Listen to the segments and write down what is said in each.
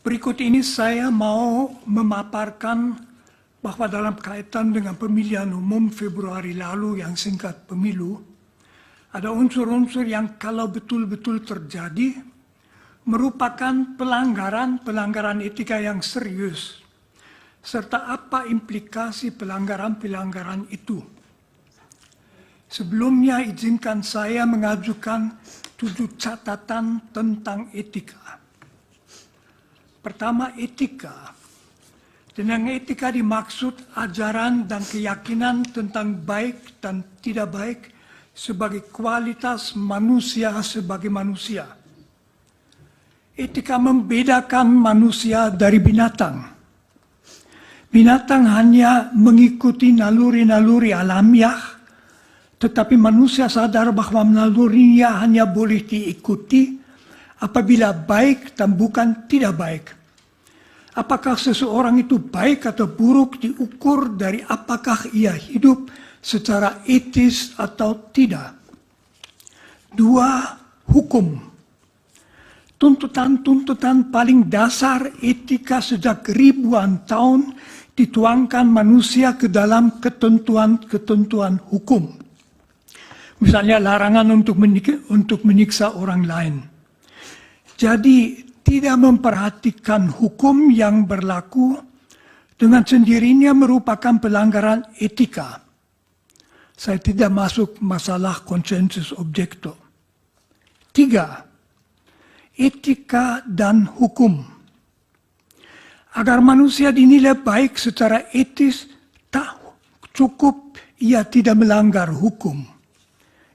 Berikut ini saya mau memaparkan bahwa dalam kaitan dengan pemilihan umum Februari lalu yang singkat pemilu, ada unsur-unsur yang kalau betul-betul terjadi merupakan pelanggaran etika yang serius, serta apa implikasi pelanggaran itu. Sebelumnya izinkan saya mengajukan 7 catatan tentang etika. Pertama, etika. Dengan etika dimaksud ajaran dan keyakinan tentang baik dan tidak baik sebagai kualitas manusia sebagai manusia. Etika membedakan manusia dari binatang. Binatang hanya mengikuti naluri-naluri alamiah, tetapi manusia sadar bahwa nalurinya hanya boleh diikuti apabila baik dan bukan tidak baik. Apakah seseorang itu baik atau buruk diukur dari apakah ia hidup secara etis atau tidak. 2. Hukum. Tuntutan-tuntutan paling dasar etika sejak ribuan tahun dituangkan manusia ke dalam ketentuan-ketentuan hukum. Misalnya larangan untuk menyiksa orang lain. Jadi tidak memperhatikan hukum yang berlaku dengan sendirinya merupakan pelanggaran etika. Saya tidak masuk masalah konsensus objekto. 3. Etika dan hukum. Agar manusia dinilai baik secara etis, tak cukup ia tidak melanggar hukum.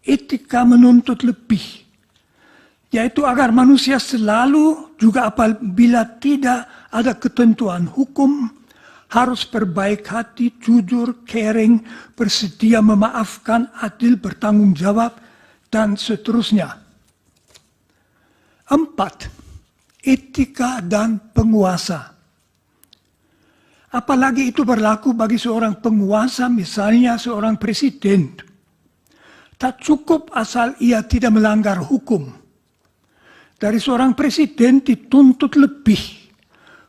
Etika menuntut lebih, yaitu agar manusia selalu juga apabila tidak ada ketentuan hukum, harus berbaik hati, jujur, caring, bersedia memaafkan, adil, bertanggung jawab, dan seterusnya. 4. Etika dan penguasa. Apalagi itu berlaku bagi seorang penguasa, misalnya seorang presiden. Tak cukup asal ia tidak melanggar hukum. Dari seorang presiden dituntut lebih.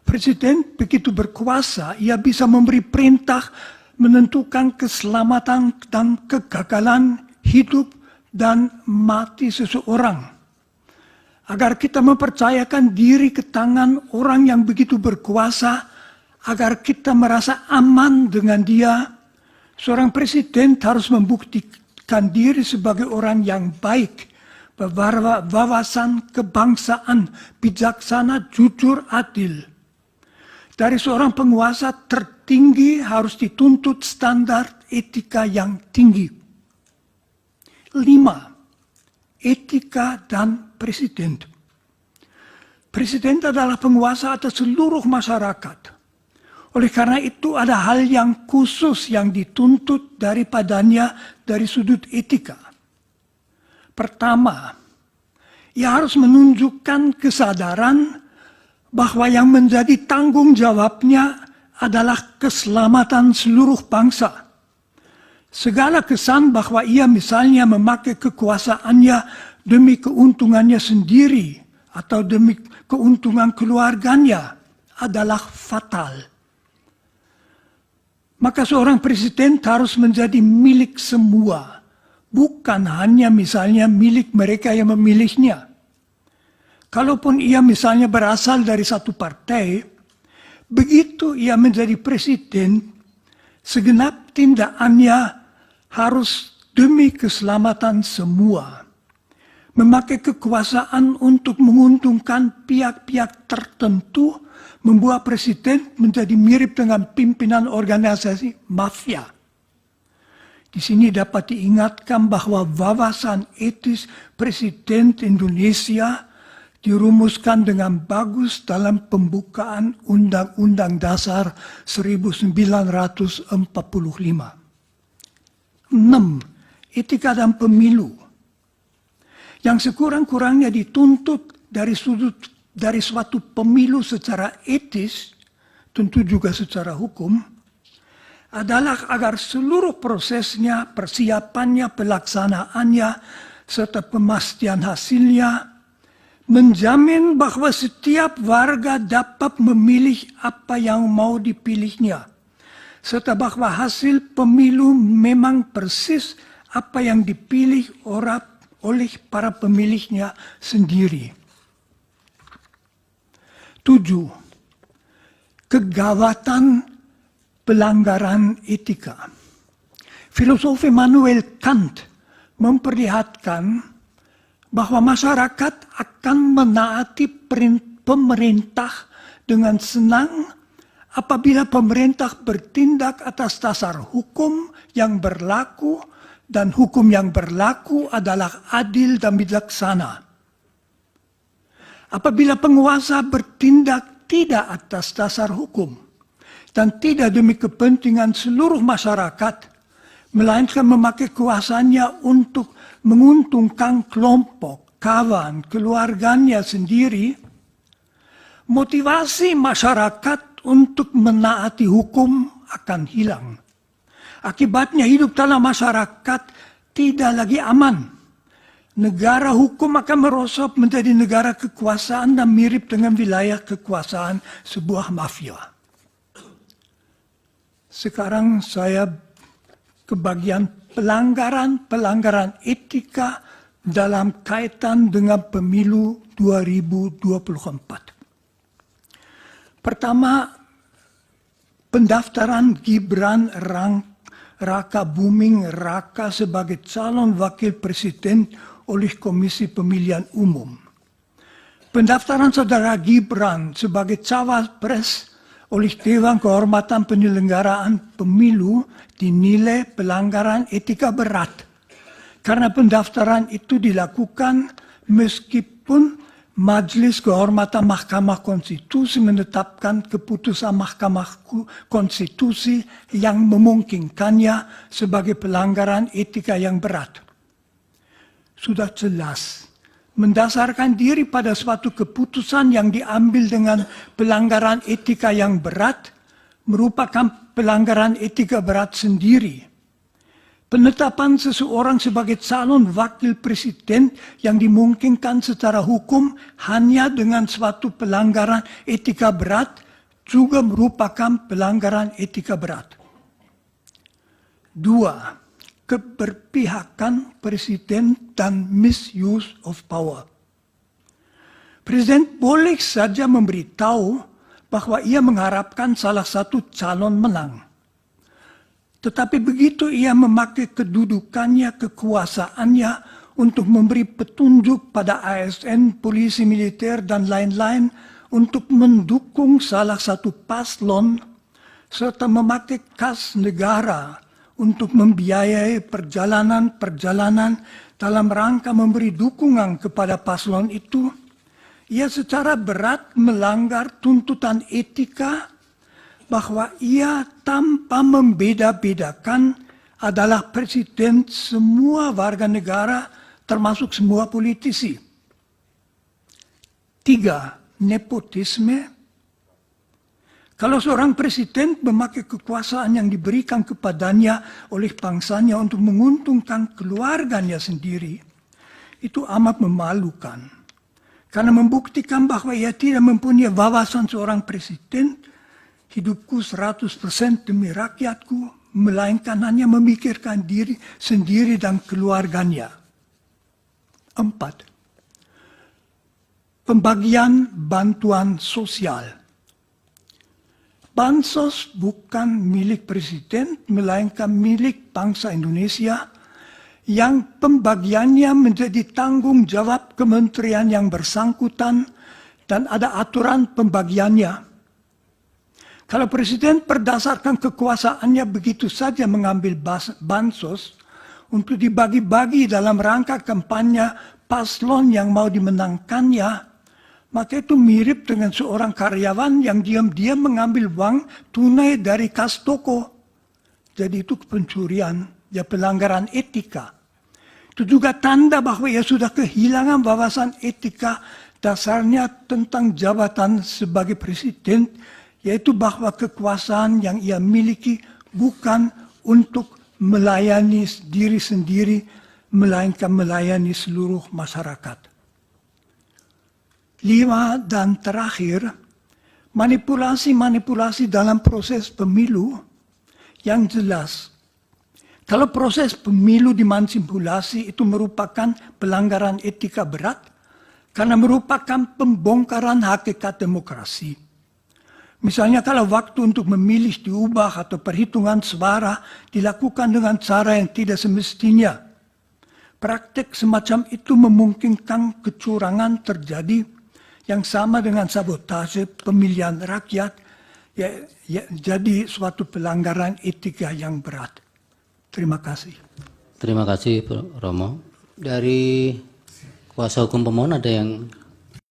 Presiden begitu berkuasa, ia bisa memberi perintah menentukan keselamatan dan kegagalan hidup dan mati seseorang. Agar kita mempercayakan diri ke tangan orang yang begitu berkuasa, agar kita merasa aman dengan dia, seorang presiden harus membuktikan diri sebagai orang yang baik, berwawasan kebangsaan, bijaksana, jujur, adil. Dari seorang penguasa tertinggi harus dituntut standar etika yang tinggi. 5. Etika dan presiden. Presiden adalah penguasa atas seluruh masyarakat. Oleh karena itu ada hal yang khusus yang dituntut daripadanya dari sudut etika. Pertama, ia harus menunjukkan kesadaran bahwa yang menjadi tanggung jawabnya adalah keselamatan seluruh bangsa. Segala kesan bahwa ia misalnya memakai kekuasaannya demi keuntungannya sendiri atau demi keuntungan keluarganya adalah fatal. Maka seorang presiden harus menjadi milik semua, bukan hanya misalnya milik mereka yang memilihnya. Kalaupun ia misalnya berasal dari satu partai, begitu ia menjadi presiden, segenap tindakannya harus demi keselamatan semua. Memakai kekuasaan untuk menguntungkan pihak-pihak tertentu membuat presiden menjadi mirip dengan pimpinan organisasi mafia. Di sini dapat diingatkan bahwa wawasan etis Presiden Indonesia dirumuskan dengan bagus dalam pembukaan Undang-Undang Dasar 1945. 6. Etika dan pemilu. Yang sekurang-kurangnya dituntut dari suatu pemilu secara etis, tentu juga secara hukum, adalah agar seluruh prosesnya, persiapannya, pelaksanaannya, serta pemastian hasilnya menjamin bahwa setiap warga dapat memilih apa yang mau dipilihnya, serta bahwa hasil pemilu memang persis apa yang dipilih oleh para pemilihnya sendiri. 7. Kegawatan pelanggaran etika. Filosof Immanuel Kant memperlihatkan bahwa masyarakat akan menaati pemerintah dengan senang apabila pemerintah bertindak atas dasar hukum yang berlaku dan hukum yang berlaku adalah adil dan bijaksana. Apabila penguasa bertindak tidak atas dasar hukum dan tidak demi kepentingan seluruh masyarakat, melainkan memakai kuasanya untuk menguntungkan kelompok, kawan, keluarganya sendiri, motivasi masyarakat untuk menaati hukum akan hilang. Akibatnya hidup dalam masyarakat tidak lagi aman. Negara hukum akan merosot menjadi negara kekuasaan dan mirip dengan wilayah kekuasaan sebuah mafia. Sekarang saya ke bagian pelanggaran etika dalam kaitan dengan pemilu 2024. Pertama, pendaftaran Gibran Raka Buming Raka sebagai calon wakil presiden oleh Komisi Pemilihan Umum. Pendaftaran saudara Gibran sebagai cawapres oleh Dewan Kehormatan Penyelenggaraan Pemilu dinilai pelanggaran etika berat. Karena pendaftaran itu dilakukan meskipun Majelis Kehormatan Mahkamah Konstitusi menetapkan keputusan Mahkamah Konstitusi yang memungkinkannya sebagai pelanggaran etika yang berat. Sudah jelas, mendasarkan diri pada suatu keputusan yang diambil dengan pelanggaran etika yang berat merupakan pelanggaran etika berat sendiri. Penetapan seseorang sebagai calon wakil presiden yang dimungkinkan secara hukum hanya dengan suatu pelanggaran etika berat juga merupakan pelanggaran etika berat. 2. Keberpihakan presiden dan misuse of power. Presiden boleh saja memberitahu bahwa ia mengharapkan salah satu calon menang. Tetapi begitu ia memakai kedudukannya, kekuasaannya untuk memberi petunjuk pada ASN, polisi militer, dan lain-lain untuk mendukung salah satu paslon, serta memakai kas negara untuk membiayai perjalanan-perjalanan dalam rangka memberi dukungan kepada paslon itu, ia secara berat melanggar tuntutan etika bahwa ia tanpa membeda-bedakan adalah presiden semua warga negara termasuk semua politisi. 3. Nepotisme. Kalau seorang presiden memakai kekuasaan yang diberikan kepadanya oleh bangsanya untuk menguntungkan keluarganya sendiri, itu amat memalukan. Karena membuktikan bahwa ia tidak mempunyai wawasan seorang presiden, hidupku 100% demi rakyatku, melainkan hanya memikirkan diri sendiri dan keluarganya. 4. Pembagian bantuan sosial. Bansos bukan milik presiden, melainkan milik bangsa Indonesia yang pembagiannya menjadi tanggung jawab kementerian yang bersangkutan dan ada aturan pembagiannya. Kalau presiden berdasarkan kekuasaannya begitu saja mengambil bansos untuk dibagi-bagi dalam rangka kampanye paslon yang mau dimenangkannya, maka itu mirip dengan seorang karyawan yang diam-diam mengambil uang tunai dari kas toko. Jadi itu pencurian, ya pelanggaran etika. Itu juga tanda bahwa ia sudah kehilangan wawasan etika dasarnya tentang jabatan sebagai presiden, yaitu bahwa kekuasaan yang ia miliki bukan untuk melayani diri sendiri, melainkan melayani seluruh masyarakat. 5, dan terakhir, manipulasi-manipulasi dalam proses pemilu yang jelas. Kalau proses pemilu dimanipulasi itu merupakan pelanggaran etika berat karena merupakan pembongkaran hakikat demokrasi. Misalnya kalau waktu untuk memilih diubah atau perhitungan suara dilakukan dengan cara yang tidak semestinya. Praktek semacam itu memungkinkan kecurangan terjadi yang sama dengan sabotase pemilihan rakyat, jadi suatu pelanggaran etika yang berat. Terima kasih. Terima kasih, Romo. Dari kuasa hukum pemohon ada yang